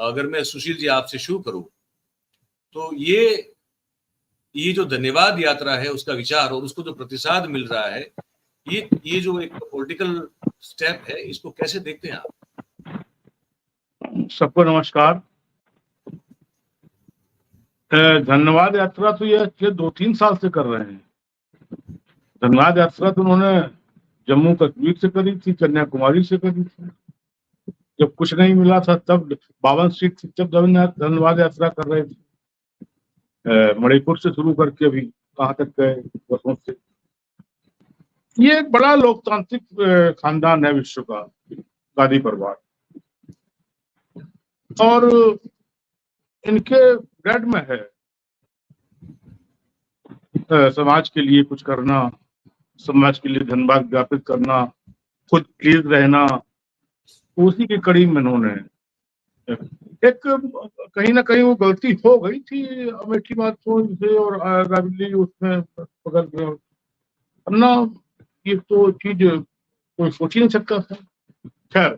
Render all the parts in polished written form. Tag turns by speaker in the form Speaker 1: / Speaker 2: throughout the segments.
Speaker 1: अगर मैं सुशील जी आपसे शुरू करूं, तो ये जो धन्यवाद यात्रा है उसका विचार और उसको जो प्रतिसाद मिल रहा है, ये जो एक पॉलिटिकल स्टेप है, इसको कैसे देखते हैं आप?
Speaker 2: सबको नमस्कार। धन्यवाद यात्रा तो ये 2-3 साल से कर रहे हैं। धन्यवाद यात्रा तो उन्होंने जम्मू कश्मीर से करी थी, कन्याकुमारी से करी थी। जब कुछ नहीं मिला था तब 52 सीट थी, तब धन्यवाद यात्रा कर रहे थे। मणिपुर से शुरू करके अभी कहाँ तक गए वर्षों से। ये एक बड़ा लोकतांत्रिक खानदान है विश्व का, गांधी परिवार, और इनके ब्लड में है समाज के लिए कुछ करना, समाज के लिए धन्यवाद ज्ञापित करना, खुद प्लीज रहना। उसी की कड़ी में उन्होंने एक कहीं ना कहीं वो गलती हो गई थी अमेठी बात से और राबली उसमें पकड़ में ना, ये तो चीज कोई सोच ही नहीं सकता था। खैर,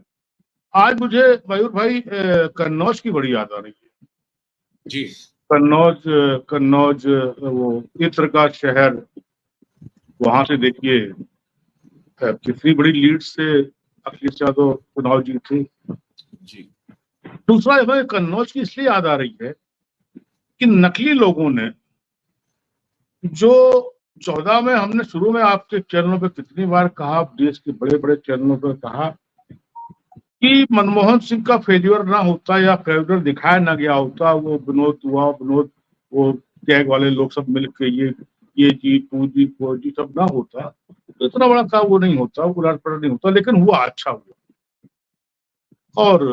Speaker 2: आज मुझे मयूर भाई कन्नौज की बड़ी याद आ रही है
Speaker 1: जी।
Speaker 2: कन्नौज वो इत्र का शहर, वहां से देखिए कितनी बड़ी लीड से अखिलेश यादव चुनाव जीते
Speaker 1: जी।
Speaker 2: दूसरा हमें कन्नौज की इसलिए याद आ रही है कि नकली लोगों ने जो 14 में हमने शुरू में आपके चैनलों पे कितनी बार कहा, देश के बड़े बड़े चैनलों पे कहा कि मनमोहन सिंह का फेल्यूर ना होता या फेल्यूर दिखाया ना गया होता, वो विनोद वो टैग वाले लोग सब मिलकर ये जीत वो जीत सब ना होता तो इतना बड़ा था वो नहीं होता, वो उलट पलट नहीं होता। लेकिन हुआ, अच्छा हुआ। और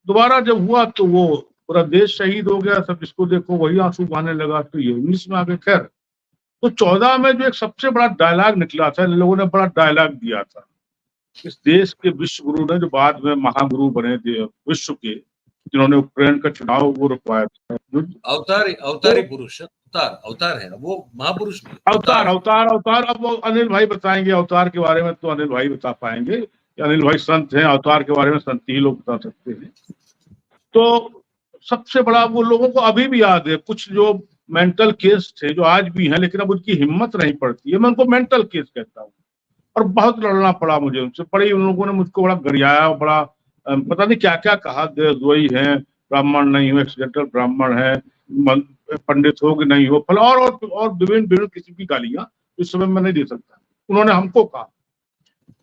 Speaker 2: दोबारा जब हुआ तो वो पूरा देश शहीद हो गया, सब जिसको देखो वही आंसू बहाने लगा। तो ये 19 में आ गए। खैर, तो 14 में जो एक सबसे बड़ा डायलॉग निकला था, इन लोगों ने बड़ा डायलॉग दिया था इस देश के विश्व गुरु ने, जो बाद में महागुरु बने थे विश्व के, जिन्होंने यूक्रेन का चुनाव वो रुकवाया था।
Speaker 1: अवतारी पुरुष, अवतार है वो, महापुरुष नहीं।
Speaker 2: अवतार। अब वो अनिल भाई बताएंगे अवतार के बारे में, तो अनिल भाई बता पाएंगे। अनिल भाई संत हैं, अवतार के बारे में संत ही लोग बता सकते हैं। तो सबसे बड़ा वो लोगों को अभी भी याद है, कुछ जो मेंटल केस थे जो आज भी हैं, लेकिन अब उनकी हिम्मत नहीं पड़ती है। मैं उनको मेंटल केस कहता हूँ। और बहुत लड़ना पड़ा मुझे उनसे, बड़ी उन लोगों ने मुझको बड़ा गरियाया, बड़ा पता नहीं क्या क्या कहा, देशद्रोही है, ब्राह्मण नहीं हो, एक्सीडेंटल ब्राह्मण है, पंडित हो कि नहीं हो, फल और विभिन्न किस्म की गालियां इस समय मैं नहीं दे सकता। उन्होंने हमको कहा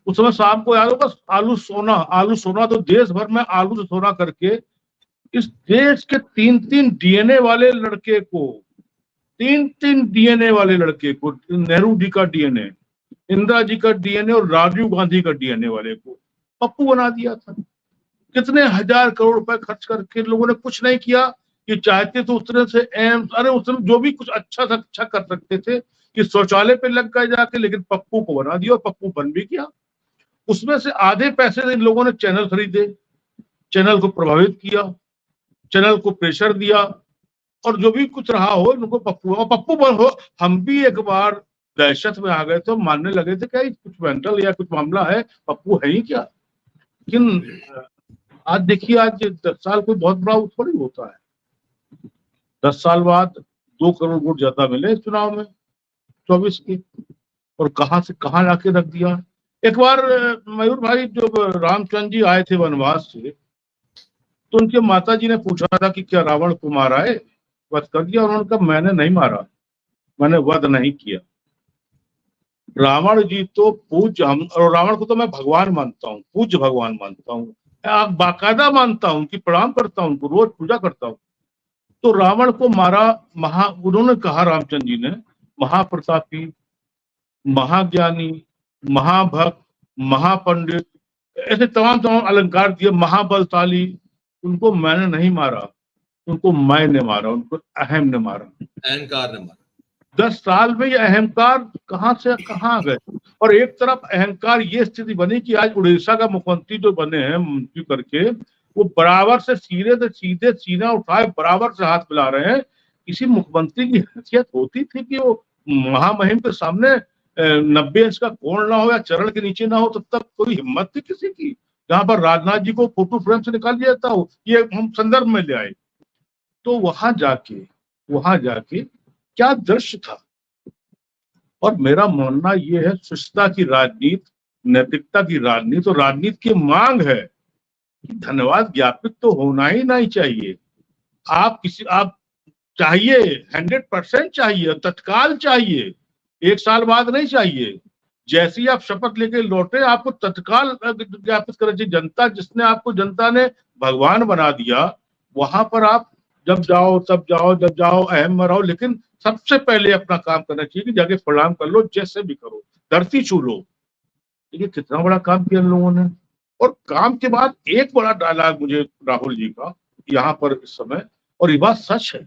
Speaker 2: उस समय, शाम को याद होगा, आलू सोना, तो देश भर में आलू से सोना करके इस देश के 3-3 डीएनए वाले लड़के को, 3-3 डीएनए वाले लड़के को, नेहरू जी का डीएनए, इंदिरा जी का डीएनए और राजीव गांधी का डीएनए वाले को पप्पू बना दिया था। कितने हजार करोड़ रुपए खर्च करके लोगों ने कुछ नहीं किया। कि चाहते तो उतने से एम्स, अरे उसमें जो भी कुछ अच्छा था अच्छा कर सकते थे कि शौचालय पे लग गए जाके, लेकिन पप्पू को बना दिया और पप्पू बन भी गया। उसमें से आधे पैसे इन लोगों ने चैनल खरीदे, चैनल को प्रभावित किया, चैनल को प्रेशर दिया, और जो भी कुछ रहा हो इनको पप्पू बन हो। हम भी एक बार दहशत में आ गए तो मानने लगे थे क्या कुछ मेंटल या कुछ मामला है, पप्पू है ही क्या। लेकिन आज देखिए, आज 10 साल कोई बहुत बड़ा थोड़ी होता है। 10 साल बाद 2 करोड़ वोट ज्यादा मिले इस चुनाव में 24 की, और कहां से कहां लाके रख दिया। एक बार मयूर भाई, जब रामचंद्र जी आए थे वनवास से, तो उनके माता जी ने पूछा था कि क्या रावण को मारा है, वध कर दिया। उन्होंने कहा मैंने नहीं मारा, मैंने वध नहीं किया। रावण जी तो पूज्य, हम और रावण को तो मैं भगवान मानता हूँ, पूज्य भगवान मानता हूँ, बाकायदा मानता हूँ कि प्रणाम करता हूँ, उनको रोज पूजा करता हूँ। तो रावण को मारा उन्होंने कहा, रामचंद्र जी ने, महाप्रतापी, महाज्ञानी, महाभक्त, महापंडित, ऐसे तमाम अलंकार दिए, महाबलशाली। उनको मैंने नहीं मारा, उनको मैं ने मारा, उनको अहम ने मारा,
Speaker 1: अहंकार ने मारा।
Speaker 2: 10 साल में ये अहंकार कहां से कहां गए। और एक तरफ अहंकार ये स्थिति बनी कि आज उड़ीसा का मुख्यमंत्री जो बने हैं मंत्री करके, वो बराबर से सीधे सीना उठाए बराबर से हाथ मिला रहे हैं। किसी मुख्यमंत्री की हैसियत होती थी कि वो महामहिम के सामने 90 इंच का कोण ना हो या चरण के नीचे ना हो, तब तक कोई हिम्मत थी किसी की। जहां पर राजनाथ जी को फोटो फ्रेम से निकाल दिया जाता हो, ये हम संदर्भ में ले आए। तो वहां जाके क्या दृश्य था। और मेरा मानना ये है, शिष्टता की राजनीति, नैतिकता की राजनीति और राजनीति की मांग है कि धन्यवाद ज्ञापित तो होना ही नहीं चाहिए। आप चाहिए 100% चाहिए, तत्काल चाहिए, 1 साल बाद नहीं चाहिए। जैसे ही आप शपथ लेके लौटे आपको तत्काल ज्ञापित करना चाहिए। जनता ने भगवान बना दिया, वहां पर आप जब जाओ जब जाओ अहम में रहो, लेकिन सबसे पहले अपना काम करना चाहिए कि जाके प्रणाम कर लो, जैसे भी करो, धरती छू लो। ये कितना बड़ा काम किया इन लोगों ने। और काम के बाद एक बड़ा डायलॉग मुझे राहुल जी का यहाँ पर इस समय, और ये बात सच है,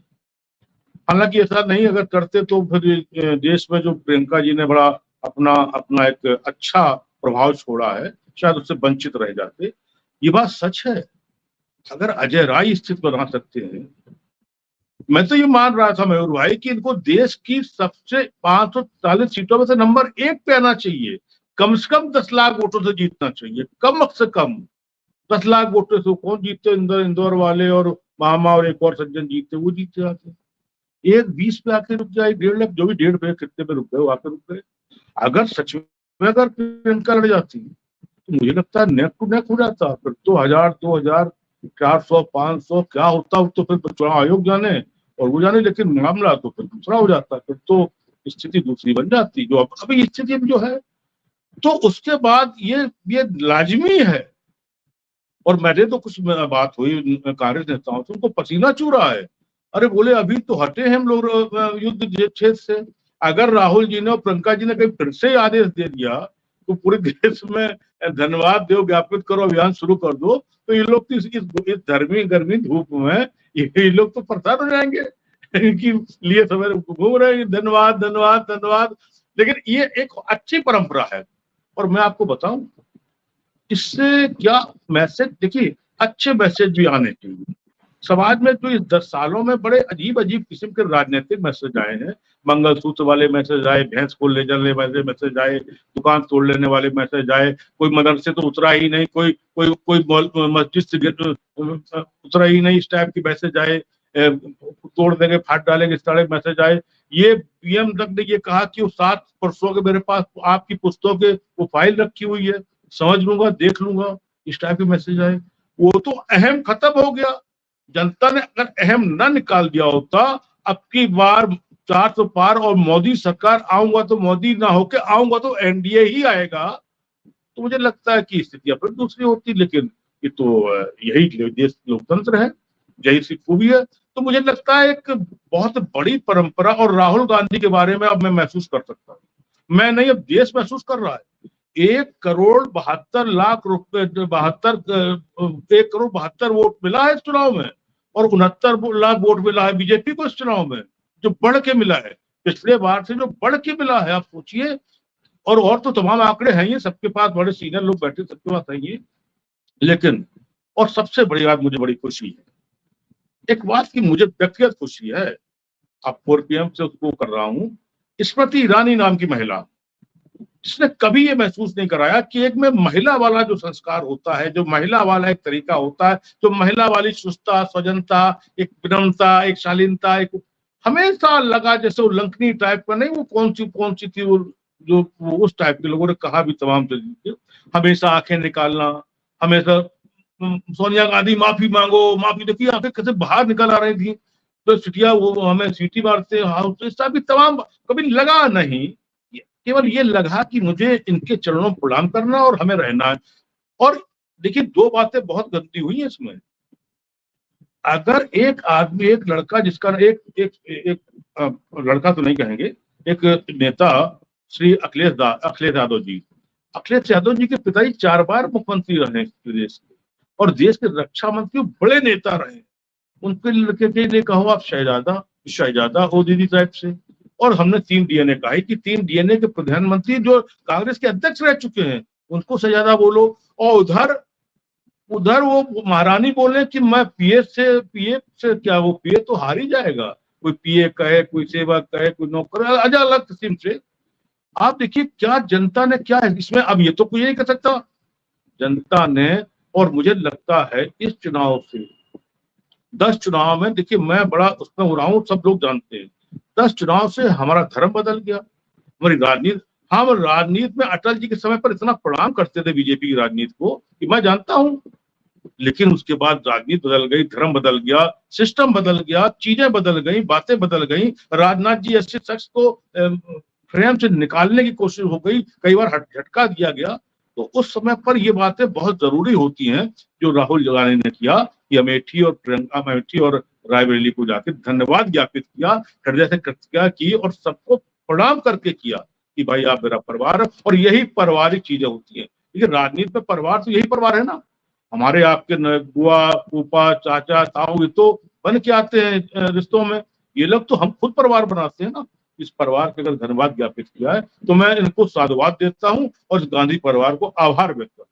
Speaker 2: हालांकि ऐसा नहीं अगर करते तो फिर देश में जो प्रियंका जी ने बड़ा अपना अपना एक अच्छा प्रभाव छोड़ा है, शायद उससे वंचित रह जाते। ये बात सच है, अगर अजय राय स्थिति बना सकते हैं, मैं तो ये मान रहा था मयूर भाई कि इनको देश की सबसे 540 सीटों में से नंबर 1 पे आना चाहिए, कम से कम 10 लाख वोटों से जीतना चाहिए, कम से कम 10 लाख वोटों से। कौन जीतते? इंदौर वाले और मामा और एक और सज्जन जीतते, वो जीतते आते। एक 20 पे आके रुक जाए, 1.5 लाख, जो भी 1.5 पे कितने पे रुक गए, वो आके रुक गए। अगर सच में अगर प्रियंका लड़ जाती तो मुझे लगता है नेक टू नेक हो जाता, फिर तो 1000, 2000, 400, 500 क्या होता तो फिर चुनाव आयोग जाने और वो जाने, लेकिन मामला तो फिर दूसरा हो जाता, फिर तो स्थिति दूसरी बन जाती जो अभी स्थिति जो है। तो उसके बाद ये लाजमी है। और मैंने तो कुछ बात हुई कांग्रेस नेताओं से, उनको पसीना चू रहा है। अरे बोले अभी तो हटे हैं हम लोग युद्ध क्षेत्र से, अगर राहुल जी ने और प्रियंका जी ने कहीं फिर से आदेश दे दिया तो पूरे देश में धन्यवाद देव ज्ञापित करो अभियान शुरू कर दो, तो ये लोग तो इस गर्मी धूप में ये लोग तो परेशान हो जाएंगे। इनकी लिए समय घूम रहे हैं, धन्यवाद धन्यवाद धन्यवाद। लेकिन ये एक अच्छी परंपरा है। और मैं आपको बताऊं इससे क्या मैसेज, देखिए अच्छे मैसेज भी आने चाहिए समाज में। जो इस 10 सालों में बड़े अजीब अजीब किस्म के राजनीतिक मैसेज आए हैं, मंगलसूत्र वाले मैसेज आए, भैंस को ले जाने वाले मैसेज आए, दुकान तोड़ लेने वाले मैसेज आए, कोई मदरसे तो उतरा ही नहीं, कोई मस्जिद से उतरा ही नहीं, इस टाइप के मैसेज आए, तोड़ देंगे फाड़ डालेंगे इस तरह मैसेज आए। ये पीएम तक ने ये कहा कि वो 7 वर्षों के मेरे पास आपकी पुस्तकों के वो फाइल रखी हुई है, समझ लूंगा देख लूंगा, इस टाइप के मैसेज आए। वो तो अहम खत्म हो गया। जनता ने अगर अहम न निकाल दिया होता, अब की बार 400 पार और मोदी सरकार आऊंगा तो मोदी ना होके आऊंगा तो एनडीए ही आएगा, तो मुझे लगता है कि स्थिति अपनी दूसरी होती। लेकिन ये तो यही देश लोकतंत्र है, यही सी खूबी है। तो मुझे लगता है एक बहुत बड़ी परंपरा। और राहुल गांधी के बारे में अब मैं महसूस कर सकता हूँ, मैं नहीं अब देश महसूस कर रहा है। 1,72,00,000 रुपए 1,72,00,000 वोट मिला है इस चुनाव में, और 69 लाख वोट मिला है बीजेपी को इस चुनाव में, जो बढ़ के मिला है पिछले बार से, जो बढ़ के मिला है। आप सोचिए। और तो तमाम आंकड़े हैं, ये सबके पास, बड़े सीनियर लोग बैठे सबके पास है ये। लेकिन और सबसे बड़ी बात, मुझे बड़ी खुशी है एक बात की, मुझे व्यक्तिगत खुशी है, अब 4PM से उसको कर रहा हूं, स्मृति ईरानी नाम की महिला, इसने कभी ये महसूस नहीं कराया कि एक में महिला वाला जो संस्कार होता है, जो महिला वाला एक तरीका होता है, जो महिला वाली सुस्ता, स्वजनता, एक विनम्रता, एक शालीनता, एक हमेशा लगा जैसे वो लंकनी टाइप का नहीं, वो कौन सी थी वो, जो वो उस टाइप के लोगों ने कहा भी तमाम चीजें, हमेशा आंखें निकालना, हमेशा सोनिया गांधी माफी मांगो माफी, देखिए आंखें कैसे बाहर निकल आ रही थी, तो सिटिया वो हमें सीटी मारते हाउस, तो इसका भी तमाम कभी लगा नहीं, केवल ये लगा कि मुझे इनके चरणों में प्रणाम करना और हमें रहना है। और देखिए 2 बातें बहुत गंदी हुई हैं इसमें। अगर एक आदमी, एक लड़का जिसका एक लड़का तो नहीं कहेंगे, एक नेता श्री अखिलेश यादव जी के पिताजी 4 बार मुख्यमंत्री रहे प्रदेश के, और देश के रक्षा मंत्री बड़े नेता रहे। उनके लड़के के लिए कहो आप शहजादा हो दीदी टाइप से। और हमने 3 डीएनए कहा है कि 3 डीएनए के प्रधानमंत्री जो कांग्रेस के अध्यक्ष रह चुके हैं उनको शहजादा बोलो, और उधर वो महारानी बोले कि मैं पीए से क्या, वो पीए तो हार ही जाएगा, कोई पीए कहे, कोई सेवक कहे, कोई नौकर, अलग किस्म से। आप देखिए क्या जनता ने क्या है इसमें, अब ये तो कोई नहीं कह सकता। जनता ने और मुझे लगता है इस चुनाव से 10 चुनाव में, देखिए मैं बड़ा उसमें हो रहा हूँ, सब लोग जानते हैं, 10 चुनाव से हमारा धर्म बदल गया, हमारी राजनीति। हम राजनीति में अटल जी के समय पर इतना प्रणाम करते थे बीजेपी की राजनीति को कि मैं जानता हूं, लेकिन उसके बाद राजनीति बदल गई, धर्म बदल गया, सिस्टम बदल गया, चीजें बदल गई, बातें बदल गई। राजनाथ जी ऐसे शख्स को फ्रेम से निकालने की कोशिश हो गई, कई बार झटका दिया गया। तो उस समय पर ये बातें बहुत जरूरी होती हैं जो राहुल गांधी ने किया कि अमेठी और रायबरेली को जाकर धन्यवाद ज्ञापित किया, हृदय से कृतज्ञता की और सबको प्रणाम करके किया कि भाई आप मेरा परिवार है। और यही पारिवारिक चीजें होती हैं, लेकिन राजनीति में परिवार तो यही परिवार है ना। हमारे आपके बुआ, फूफा, चाचा, ताऊ, ये तो बन के आते हैं रिश्तों में, ये लोग तो हम खुद परिवार बनाते हैं ना। इस परिवार के अगर धन्यवाद ज्ञापित किया है तो मैं इनको साधुवाद देता हूं और इस गांधी परिवार को आभार व्यक्त करता हूं।